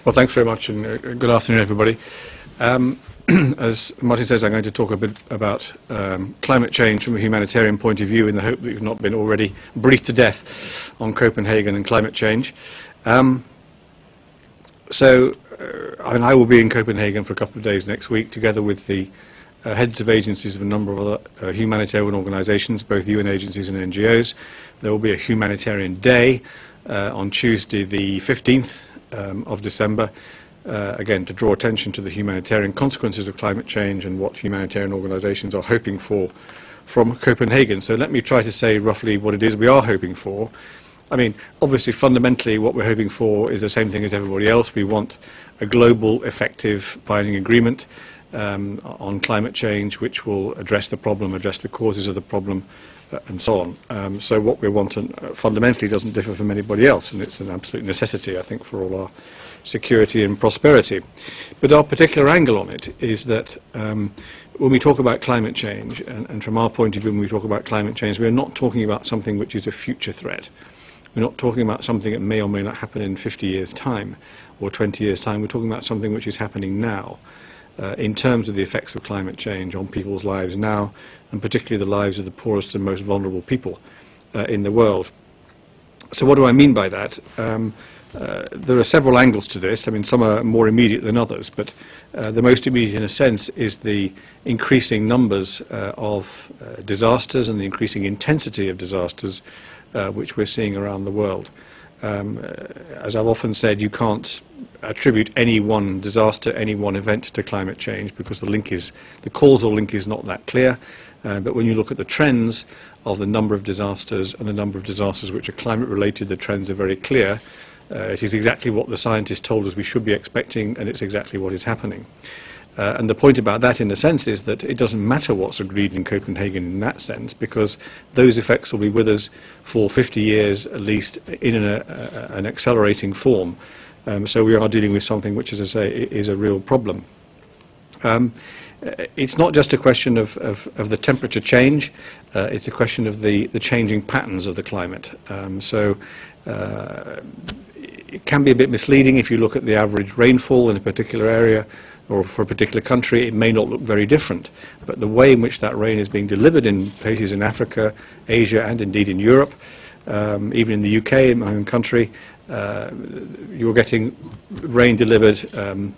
Well, thanks very much, and good afternoon, everybody. As Martin says, I'm going to talk a bit about climate change from a humanitarian point of view, in the hope that you've not been already briefed to death on Copenhagen and climate change. I will be in Copenhagen for a couple of days next week, together with the heads of agencies of a number of other humanitarian organisations, both UN agencies and NGOs. There will be a humanitarian day on Tuesday the 15th of December, again to draw attention to the humanitarian consequences of climate change and what humanitarian organisations are hoping for from Copenhagen. So let me try to say roughly what it is we are hoping for. I mean, obviously, fundamentally, what we're hoping for is the same thing as everybody else. We want a global, effective, binding agreement on climate change, which will address the problem, address the causes of the problem, and so on. So what we want fundamentally doesn't differ from anybody else, and it's an absolute necessity, I think, for all our security and prosperity. But our particular angle on it is that when we talk about climate change, and from our point of view, when we talk about climate change, we're not talking about something which is a future threat. We're not talking about something that may or may not happen in 50 years' time or 20 years' time. We're talking about something which is happening now in terms of the effects of climate change on people's lives now, and particularly the lives of the poorest and most vulnerable people in the world. So what do I mean by that? There are several angles to this. I mean, some are more immediate than others, but the most immediate, in a sense, is the increasing numbers of disasters and the increasing intensity of disasters which we're seeing around the world. As I've often said, you can't attribute any one disaster, any one event to climate change, because the causal link is not that clear. But when you look at the trends of the number of disasters and the number of disasters which are climate related, the trends are very clear. It is exactly what the scientists told us we should be expecting, and it's exactly what is happening. And the point about that, in a sense, is that it doesn't matter what's agreed in Copenhagen in that sense, because those effects will be with us for 50 years at least in an accelerating form. So we are dealing with something which, as I say, is a real problem. It's not just a question of the temperature change, it's a question of the changing patterns of the climate. It can be a bit misleading if you look at the average rainfall in a particular area or for a particular country. It may not look very different, but the way in which that rain is being delivered in places in Africa, Asia, and indeed in Europe, even in the UK, in my own country, you're getting rain delivered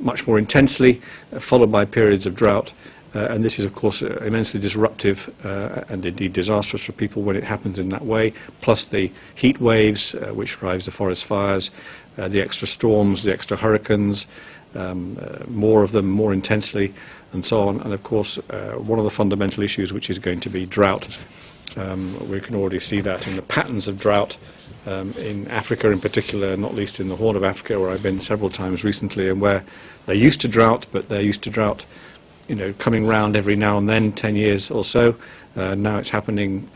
much more intensely, followed by periods of drought. And this is, of course, immensely disruptive and indeed disastrous for people when it happens in that way, plus the heat waves, which drives the forest fires, the extra storms, the extra hurricanes, more of them, more intensely, and so on. And, of course, one of the fundamental issues, which is going to be drought. We can already see that in the patterns of drought in Africa in particular, not least in the Horn of Africa, where I've been several times recently, and where they're used to drought, but they're used to drought, coming round every now and then, 10 years or so. Now it's happening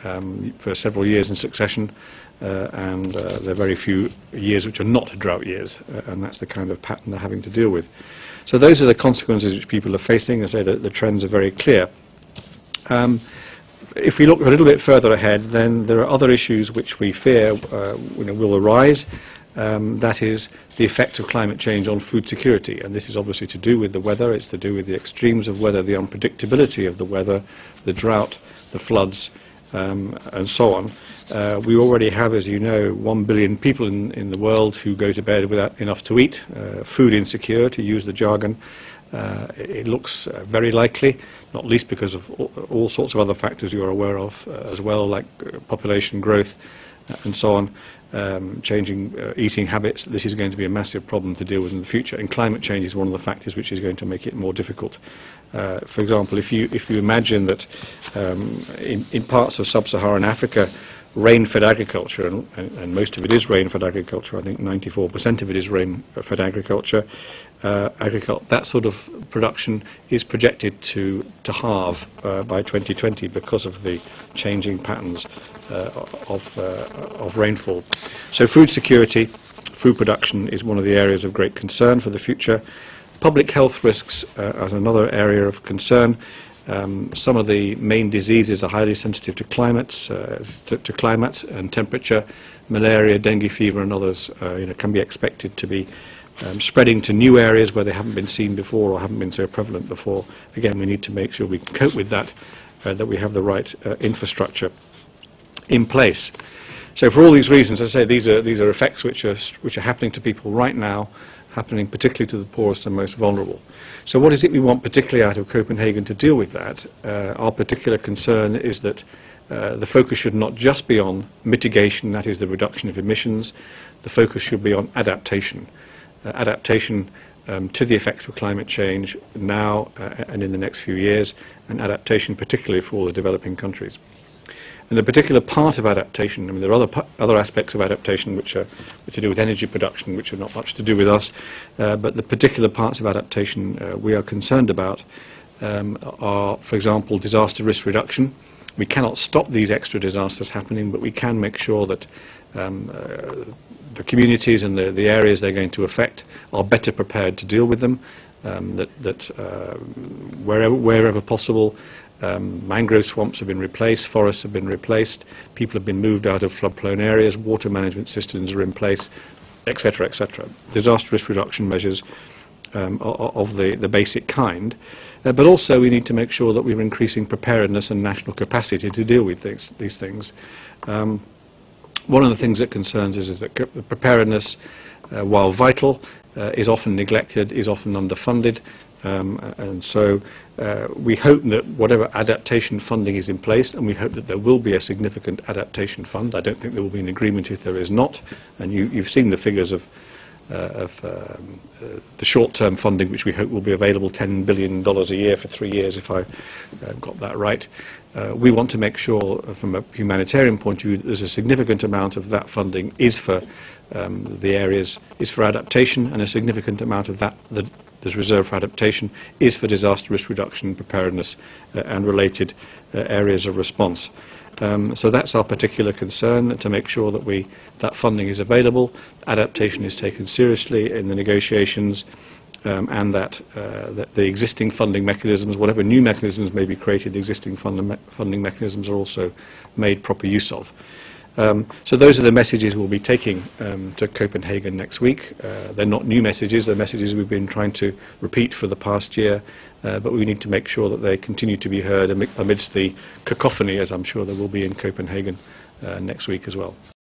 for several years in succession, and there are very few years which are not drought years, and that's the kind of pattern they're having to deal with. So those are the consequences which people are facing. I say that the trends are very clear. If we look a little bit further ahead, then there are other issues which we fear will arise. That is the effect of climate change on food security, and this is obviously to do with the weather. It's to do with the extremes of weather, the unpredictability of the weather, the drought, the floods, and so on. We already have, as you know, 1 billion people in the world who go to bed without enough to eat, food insecure, to use the jargon. It looks very likely, not least because of all sorts of other factors you're aware of as well, like population growth and so on, changing eating habits. This is going to be a massive problem to deal with in the future, and climate change is one of the factors which is going to make it more difficult. For example, if you imagine that in parts of sub-Saharan Africa, rain-fed agriculture, and most of it is rain-fed agriculture, I think 94% of it is rain-fed agriculture, that sort of production is projected to halve by 2020 because of the changing patterns of rainfall. So food security, food production is one of the areas of great concern for the future. Public health risks are another area of concern. Some of the main diseases are highly sensitive to climate and temperature. Malaria, dengue fever, and others can be expected to be spreading to new areas where they haven't been seen before or haven't been so prevalent before. Again, we need to make sure we can cope with that, that we have the right infrastructure in place. So for all these reasons, as I say, these are effects which are happening to people right now, happening particularly to the poorest and most vulnerable. So what is it we want particularly out of Copenhagen to deal with that? Our particular concern is that the focus should not just be on mitigation, that is the reduction of emissions. The focus should be on adaptation. Adaptation to the effects of climate change now and in the next few years, and adaptation particularly for the developing countries. And the particular part of adaptation, I mean, there are other aspects of adaptation which are to do with energy production, which are not much to do with us, but the particular parts of adaptation we are concerned about are, for example, disaster risk reduction. We cannot stop these extra disasters happening, but we can make sure that the communities and the areas they're going to affect are better prepared to deal with them, that wherever possible, mangrove swamps have been replaced, forests have been replaced, people have been moved out of flood-prone areas, water management systems are in place, etc., etc. Disaster risk reduction measures of the basic kind. But also we need to make sure that we're increasing preparedness and national capacity to deal with these things. One of the things that concerns us is that preparedness, while vital, is often neglected, is often underfunded, and so we hope that whatever adaptation funding is in place, and we hope that there will be a significant adaptation fund. I don't think there will be an agreement if there is not, and you've seen the figures of the short-term funding, which we hope will be available, $10 billion a year for 3 years, if I got that right. We want to make sure, from a humanitarian point of view, that there's a significant amount of that funding is for the areas, is for adaptation, and a significant amount of that there's reserved for adaptation is for disaster risk reduction, preparedness, and related areas of response. So that's our particular concern, to make sure that that funding is available, adaptation is taken seriously in the negotiations, and that the existing funding mechanisms, whatever new mechanisms may be created, the existing funding mechanisms are also made proper use of. So those are the messages we'll be taking to Copenhagen next week. They're not new messages, they're messages we've been trying to repeat for the past year, but we need to make sure that they continue to be heard amidst the cacophony, as I'm sure there will be in Copenhagen next week as well.